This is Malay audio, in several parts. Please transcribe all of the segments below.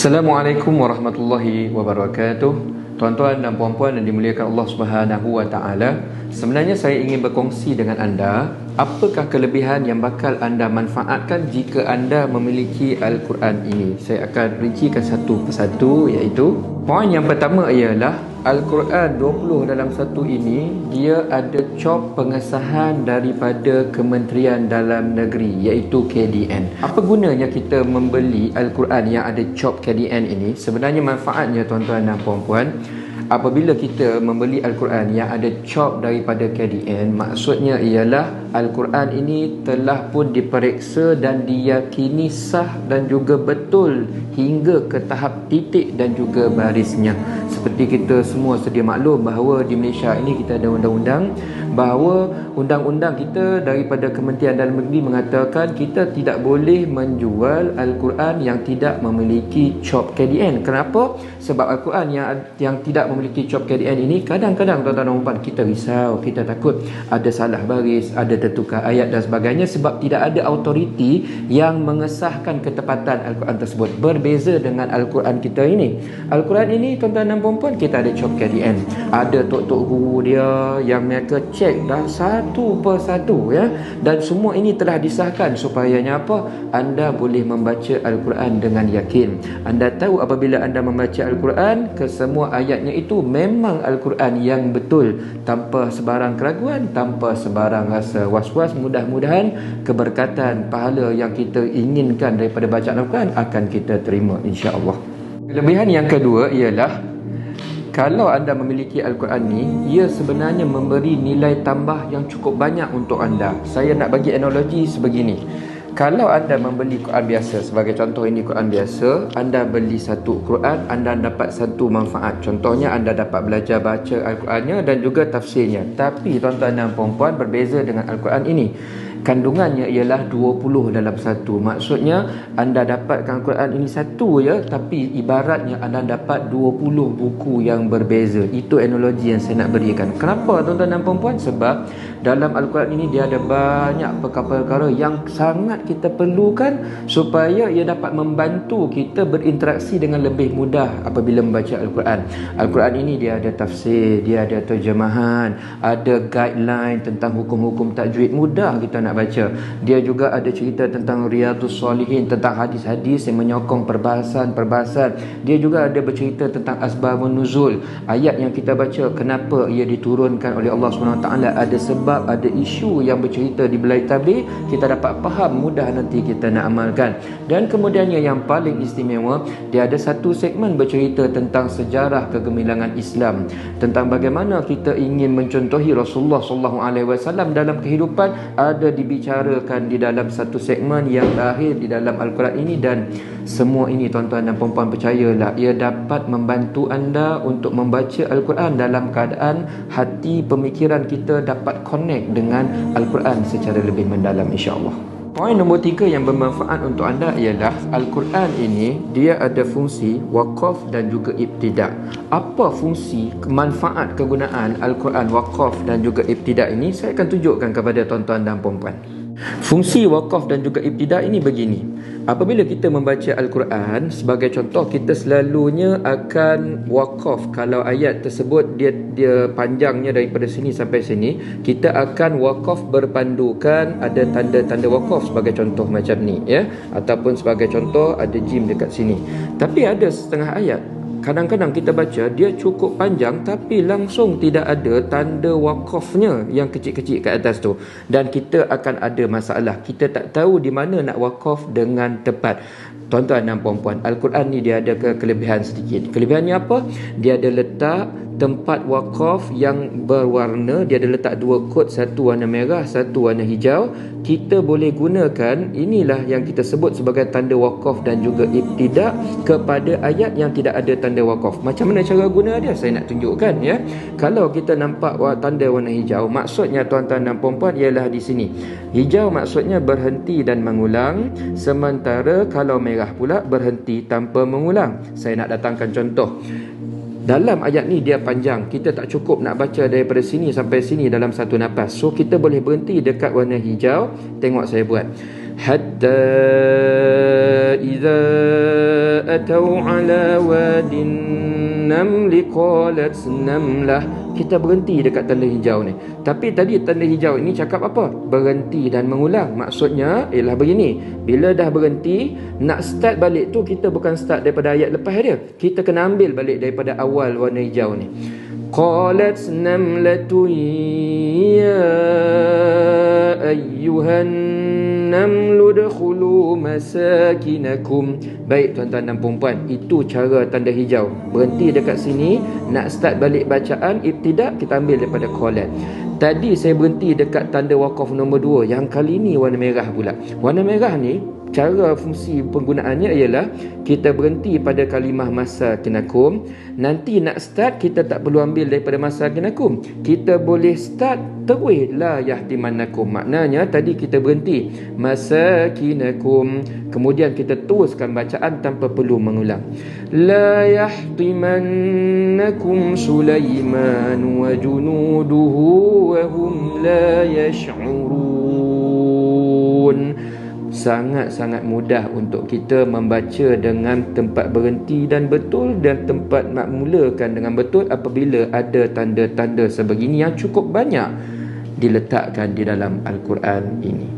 Assalamualaikum warahmatullahi wabarakatuh. Tuan-tuan dan puan-puan yang dimuliakan Allah Subhanahu wa taala, sebenarnya saya ingin berkongsi dengan anda apakah kelebihan yang bakal anda manfaatkan jika anda memiliki Al-Quran ini. Saya akan rincikan satu persatu, iaitu poin yang pertama ialah Al-Quran 20 dalam satu ini dia ada cop pengesahan daripada Kementerian Dalam Negeri, iaitu KDN. Apa gunanya kita membeli Al-Quran yang ada cop KDN ini? Sebenarnya manfaatnya tuan-tuan dan puan-puan, apabila kita membeli Al-Quran yang ada cop daripada KDN, maksudnya ialah Al-Quran ini telah pun diperiksa dan diyakini sah dan juga betul hingga ke tahap titik dan juga barisnya. Seperti kita semua sedia maklum bahawa di Malaysia ini kita ada undang-undang, bahawa undang-undang kita daripada Kementerian Dalam Negeri mengatakan kita tidak boleh menjual Al-Quran yang tidak memiliki cop KDN. Kenapa? Sebab Al-Quran yang tidak memiliki cop KDN ini kadang-kadang tuan-tuan dan puan kita risau, kita takut ada salah baris, ada tertukar ayat dan sebagainya, sebab tidak ada autoriti yang mengesahkan ketepatan Al-Quran tersebut. Berbeza dengan Al-Quran kita ini. Al-Quran ini tuan-tuan dan puan kita ada cop KDN, ada tok-tok guru dia yang mereka cek dah satu persatu, ya, dan semua ini telah disahkan supayanya apa? Anda boleh membaca Al-Quran dengan yakin. Anda tahu apabila anda membaca Al-Quran, kesemua ayatnya itu memang Al-Quran yang betul, tanpa sebarang keraguan, tanpa sebarang rasa was-was. Mudah-mudahan keberkatan pahala yang kita inginkan daripada bacaan Al-Quran akan kita terima, insya-Allah. Kelebihan yang kedua ialah kalau anda memiliki Al-Quran ni, ia sebenarnya memberi nilai tambah yang cukup banyak untuk anda. Saya nak bagi analogi sebegini. Kalau anda membeli Quran biasa, sebagai contoh ini Quran biasa, anda beli satu Quran, anda dapat satu manfaat. Contohnya anda dapat belajar baca Al-Qurannya dan juga tafsirnya. Tapi tuan-tuan dan puan-puan, berbeza dengan Al-Quran ini, kandungannya ialah 20 dalam satu. Maksudnya anda dapatkan Quran ini satu ya, tapi ibaratnya anda dapat 20 buku yang berbeza. Itu analogi yang saya nak berikan. Kenapa tuan-tuan dan puan-puan? Sebab dalam Al-Quran ini dia ada banyak perkara-perkara yang sangat kita perlukan supaya ia dapat membantu kita berinteraksi dengan lebih mudah apabila membaca Al-Quran. Al-Quran ini dia ada tafsir, dia ada terjemahan, ada guideline tentang hukum-hukum tajwid, mudah kita nak baca. Dia juga ada cerita tentang Riyadhus Shalihin, tentang hadis-hadis yang menyokong perbahasan-perbahasan. Dia juga ada bercerita tentang asbabun nuzul, ayat yang kita baca kenapa ia diturunkan oleh Allah SWT. Ada sebab, ada isu yang bercerita di belai tabir, kita dapat faham, mudah nanti kita nak amalkan. Dan kemudiannya yang paling istimewa, dia ada satu segmen bercerita tentang sejarah kegemilangan Islam, tentang bagaimana kita ingin mencontohi Rasulullah SAW dalam kehidupan, ada dibicarakan di dalam satu segmen yang lahir di dalam Al-Quran ini. Dan semua ini tuan-tuan dan puan-puan, percayalah, ia dapat membantu anda untuk membaca Al-Quran dalam keadaan hati pemikiran kita dapat connect dengan Al-Quran secara lebih mendalam, insya-Allah. Poin nombor 3 yang bermanfaat untuk anda ialah Al-Quran ini dia ada fungsi wakaf dan juga ibtidak. Apa fungsi, manfaat, kegunaan Al-Quran wakaf dan juga ibtidak ini? Saya akan tunjukkan kepada tuan-tuan dan puan-puan. Fungsi wakaf dan juga ibtidak ini begini. Apabila kita membaca Al-Quran, sebagai contoh, kita selalunya akan wakaf. Kalau ayat tersebut dia panjangnya daripada sini sampai sini, kita akan wakaf berpandukan, ada tanda-tanda wakaf sebagai contoh macam ni, ya, ataupun sebagai contoh ada jim dekat sini. Tapi ada setengah ayat, kadang-kadang kita baca dia cukup panjang tapi langsung tidak ada tanda wakafnya yang kecil-kecil kat atas tu, dan kita akan ada masalah. Kita tak tahu di mana nak wakaf dengan tepat. Tuan-tuan dan puan-puan, Al-Quran ni dia ada kelebihan sedikit. Kelebihannya apa? Dia ada letak tempat wakaf yang berwarna. Dia ada letak dua kod, satu warna merah, satu warna hijau. Kita boleh gunakan, inilah yang kita sebut sebagai tanda wakaf dan juga ibtidak kepada ayat yang tidak ada tanda wakaf. Macam mana cara guna dia? Saya nak tunjukkan, ya. Kalau kita nampak tanda warna hijau, maksudnya tuan-tuan dan puan-puan ialah di sini. Hijau maksudnya berhenti dan mengulang, sementara kalau merah pula berhenti tanpa mengulang. Saya nak datangkan contoh. Dalam ayat ni dia panjang, kita tak cukup nak baca daripada sini sampai sini dalam satu nafas. So kita boleh berhenti dekat warna hijau. Tengok saya buat. hatta idza atau ala wadin namli qalat namlah. Kita berhenti dekat tanda hijau ni. Tapi tadi tanda hijau ini cakap apa? Berhenti dan mengulang. Maksudnya ialah begini, bila dah berhenti, nak start balik tu kita bukan start daripada ayat lepas dia. Kita kena ambil balik daripada awal warna hijau ni. Qalat namlatu ya ayyuhan namlu dkhulu masakinakum. Baik tuan-tuan dan puan-puan, itu cara tanda hijau. Berhenti dekat sini, nak start balik bacaan ibtidak, kita ambil daripada qalat. Tadi saya berhenti dekat tanda waqaf nombor 2, yang kali ni warna merah pula. Warna merah ni cara fungsi penggunaannya ialah kita berhenti pada kalimah masakinakum. Nanti nak start kita tak perlu ambil daripada masakinakum. Kita boleh start terus la yahtimannakum. Maknanya tadi kita berhenti masakinakum, kemudian kita teruskan bacaan tanpa perlu mengulang. La yahtimannakum Sulaiman wa junuduhu wa hum la yash'urun. Sangat-sangat mudah untuk kita membaca dengan tempat berhenti dan betul dan tempat nak mulakan dengan betul apabila ada tanda-tanda sebegini yang cukup banyak diletakkan di dalam Al-Quran ini.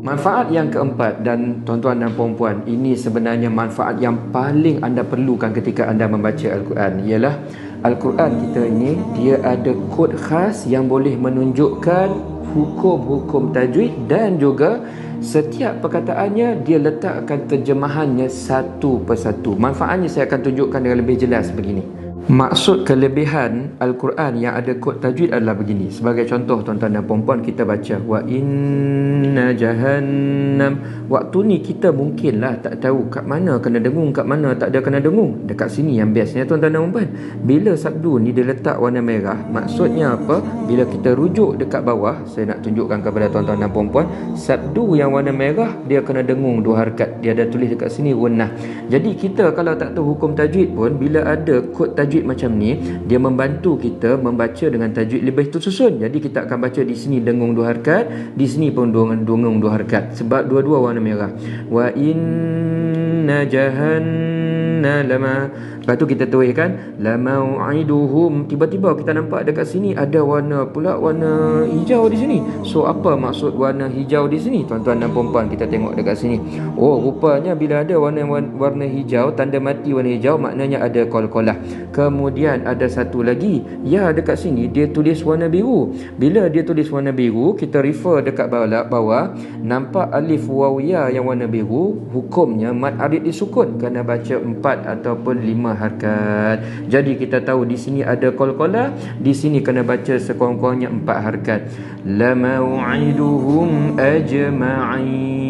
Manfaat yang keempat, dan tuan-tuan dan puan-puan, ini sebenarnya manfaat yang paling anda perlukan ketika anda membaca Al-Quran, ialah Al-Quran kita ini dia ada kod khas yang boleh menunjukkan hukum-hukum tajwid, dan juga setiap perkataannya dia letakkan terjemahannya satu persatu. Manfaatnya saya akan tunjukkan dengan lebih jelas begini. Maksud kelebihan Al-Quran yang ada kod tajwid adalah begini. Sebagai contoh tuan-tuan dan puan-puan, kita baca wa inna jahannam. Waktu ni kita mungkinlah tak tahu kat mana kena dengung, kat mana tak ada kena dengung. Dekat sini yang bestnya tuan-tuan dan puan-puan, bila sabdu ni dia letak warna merah, maksudnya apa? Bila kita rujuk dekat bawah, saya nak tunjukkan kepada tuan-tuan dan puan-puan, sabdu yang warna merah dia kena dengung 2 harakat. Dia ada tulis dekat sini gunnah. Jadi kita kalau tak tahu hukum tajwid pun, bila ada kod tajwid macam ni, dia membantu kita membaca dengan tajwid lebih tersusun. Jadi kita akan baca di sini dengung 2 harakat, di sini pun dengung 2 harakat, sebab dua-dua warna merah. Wa inna jahannama lama. Lepas tu kita tuliskan lamau'iduhum. Tiba-tiba kita nampak dekat sini ada warna pula warna hijau di sini. So apa maksud warna hijau di sini? Tuan-tuan dan puan-puan, kita tengok dekat sini. Oh, rupanya bila ada warna hijau, tanda mati warna hijau, maknanya ada qalqalah. Kemudian ada satu lagi, ya dekat sini dia tulis warna biru. Bila dia tulis warna biru, kita refer dekat bawah, nampak alif waw ya yang warna biru, hukumnya mad arid disukun, kena baca 4 ataupun 5 harakat. Jadi kita tahu di sini ada qalqalah, di sini kena baca sekurang-kurangnya 4 harakat. La mau'iduhum ajma'in.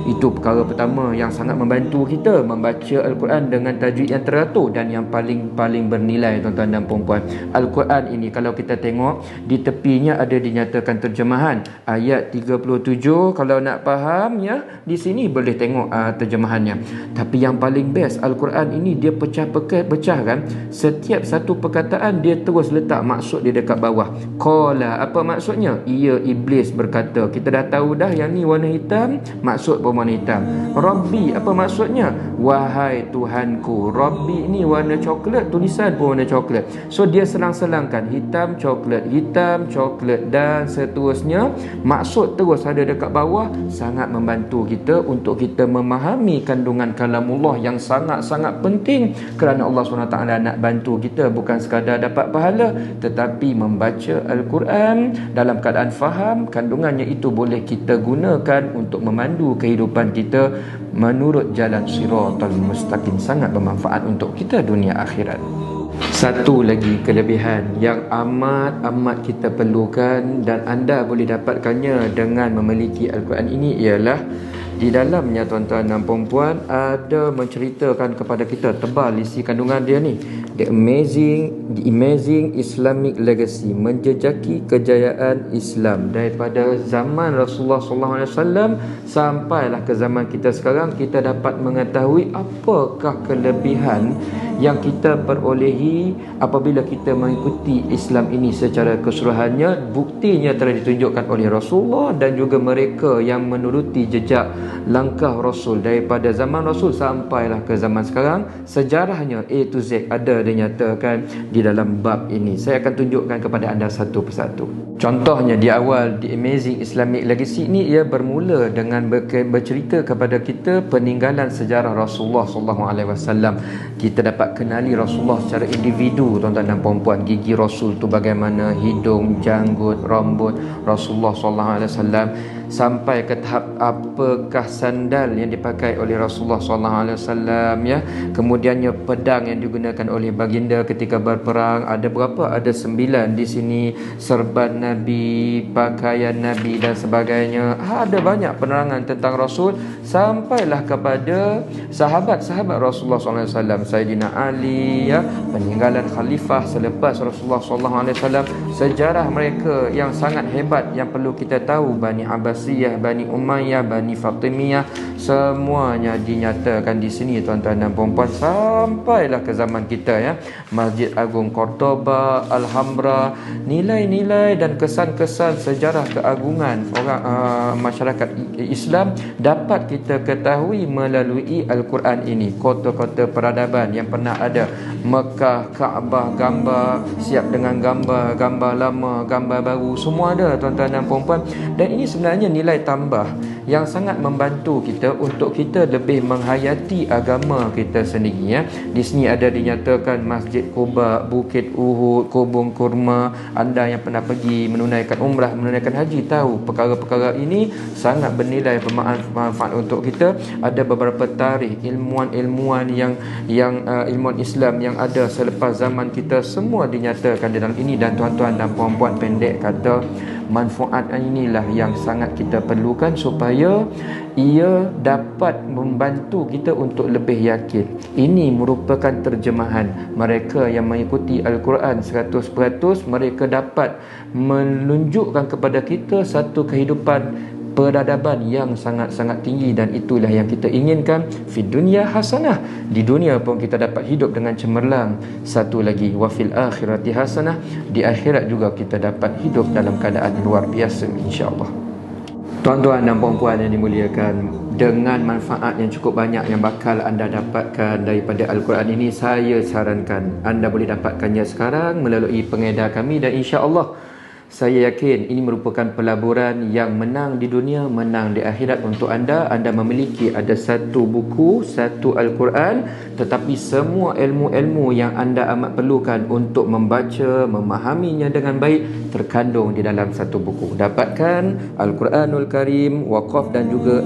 Itu perkara pertama yang sangat membantu kita membaca Al-Quran dengan tajwid yang teratur dan yang paling bernilai tuan-tuan dan puan-puan. Al-Quran ini kalau kita tengok di tepinya ada dinyatakan terjemahan ayat 37. Kalau nak faham ya, di sini boleh tengok terjemahannya. Tapi yang paling best Al-Quran ini dia pecah kan. Setiap satu perkataan dia terus letak maksud dia dekat bawah. Qala, apa maksudnya? Ia iblis berkata. Kita dah tahu dah yang ni warna hitam, maksud pun warna hitam. Rabbi, apa maksudnya? Wahai Tuhanku. Rabbi ni warna coklat, tulisan pun warna coklat. So dia selang-selangkan hitam coklat dan seterusnya. Maksud terus ada dekat bawah. Sangat membantu kita untuk kita memahami kandungan kalamullah yang sangat-sangat penting, kerana Allah SWT nak bantu kita bukan sekadar dapat pahala, tetapi membaca Al-Quran dalam keadaan faham kandungannya, itu boleh kita gunakan untuk memandu kehidupan kita menurut jalan siratal mustaqim. Sangat bermanfaat untuk kita dunia akhirat. Satu lagi kelebihan yang amat kita perlukan dan anda boleh dapatkannya dengan memiliki Al-Quran ini ialah Di dalamnya tuan-tuan dan puan-puan ada menceritakan kepada kita, tebal isi kandungan dia ni, The Amazing Islamic Legacy, menjejaki kejayaan Islam daripada zaman Rasulullah SAW sampailah ke zaman kita sekarang. Kita dapat mengetahui apakah kelebihan yang kita perolehi apabila kita mengikuti Islam ini secara keseluruhannya. Buktinya telah ditunjukkan oleh Rasulullah dan juga mereka yang menuruti jejak langkah Rasul daripada zaman Rasul sampailah ke zaman sekarang. Sejarahnya A to Z ada dinyatakan di dalam bab ini. Saya akan tunjukkan kepada anda satu persatu. Contohnya di awal The Amazing Islamic Legacy ini, ia bermula dengan bercerita kepada kita peninggalan sejarah Rasulullah SAW. Kita dapat kenali Rasulullah secara individu tuan-tuan dan puan-puan. Gigi Rasul tu bagaimana, hidung, janggut, rambut Rasulullah SAW, sampai ke tahap apakah sandal yang dipakai oleh Rasulullah SAW, ya. Kemudiannya pedang yang digunakan oleh baginda ketika berperang, ada berapa? Ada 9 di sini. Serban Nabi, pakaian Nabi dan sebagainya. Ada banyak penerangan tentang Rasul sampailah kepada sahabat-sahabat Rasulullah SAW. Sayyidina Ali, ya, peninggalan khalifah selepas Rasulullah SAW, sejarah mereka yang sangat hebat yang perlu kita tahu. Bani Abbasiyah, Bani Umayyah, Bani Fatimiyah, semuanya dinyatakan di sini tuan-tuan dan puan-puan. Sampailah ke zaman kita, ya, Masjid Agung Cordoba, Alhambra, nilai-nilai dan kesan-kesan sejarah keagungan orang masyarakat Islam dapat kita ketahui melalui Al-Quran ini. Kota-kota peradaban yang pernah ada, Mekah, Kaabah, gambar siap dengan gambar lama, gambar baru, semua ada tuan-tuan dan puan-puan. Dan ini sebenarnya nilai tambah yang sangat membantu kita untuk kita lebih menghayati agama kita sendiri, ya. Di sini ada dinyatakan Masjid Quba, Bukit Uhud, Kubung Kurma. Anda yang pernah pergi menunaikan umrah, menunaikan haji tahu perkara-perkara ini sangat bernilai bermanfaat untuk kita. Ada beberapa tarikh ilmuwan-ilmuwan yang ilmuwan Islam yang ada selepas zaman kita, semua dinyatakan dalam ini. Dan tuan-tuan dan puan-puan, pendek kata, manfaat inilah yang sangat kita perlukan supaya ia dapat membantu kita untuk lebih yakin. Ini merupakan terjemahan mereka yang mengikuti Al-Quran 100%. Mereka dapat menunjukkan kepada kita satu kehidupan peradaban yang sangat-sangat tinggi, dan itulah yang kita inginkan. Fi dunya hasanah, di dunia pun kita dapat hidup dengan cemerlang. Satu lagi, wa fil akhirati hasanah, di akhirat juga kita dapat hidup dalam keadaan luar biasa, insya-Allah. Tuan-tuan dan puan-puan yang dimuliakan, dengan manfaat yang cukup banyak yang bakal anda dapatkan daripada Al-Quran ini, saya sarankan anda boleh dapatkannya sekarang melalui pengedar kami, dan insya-Allah saya yakin ini merupakan pelaburan yang menang di dunia, menang di akhirat untuk anda. Anda memiliki ada satu buku, satu Al-Quran, tetapi semua ilmu-ilmu yang anda amat perlukan untuk membaca, memahaminya dengan baik terkandung di dalam satu buku. Dapatkan Al-Quranul Karim, Waqaf dan juga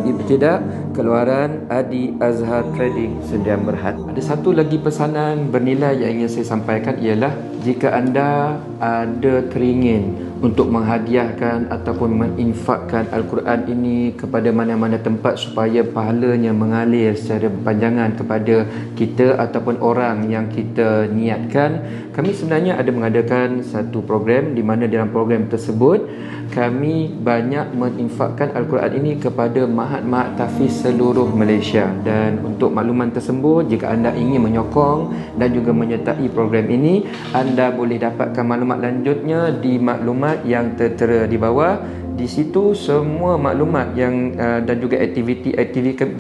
Ibtida, keluaran Adi Azhar Trading Sdn Berhad. Ada satu lagi pesanan bernilai yang ingin saya sampaikan, ialah jika anda ada teringin untuk menghadiahkan ataupun menginfakkan Al-Quran ini kepada mana-mana tempat supaya pahalanya mengalir secara berpanjangan kepada kita ataupun orang yang kita niatkan, kami sebenarnya ada mengadakan satu program di mana dalam program tersebut kami banyak menginfakkan Al-Quran ini kepada mahat-mahat tahfiz seluruh Malaysia. Dan untuk makluman tersebut, jika anda ingin menyokong dan juga menyertai program ini, anda boleh dapatkan maklumat lanjutnya di maklumat yang tertera di bawah. Di situ semua maklumat yang dan juga aktiviti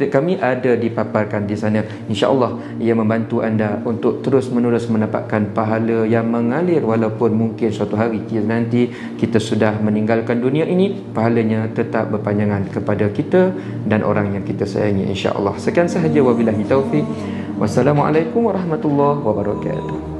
kami ada dipaparkan di sana. InsyaAllah ia membantu anda untuk terus menerus mendapatkan pahala yang mengalir, walaupun mungkin suatu hari nanti kita sudah meninggalkan dunia ini, pahalanya tetap berpanjangan kepada kita dan orang yang kita sayangi, insyaAllah. Sekian sahaja, wabillahi taufiq. Wassalamualaikum warahmatullahi wabarakatuh.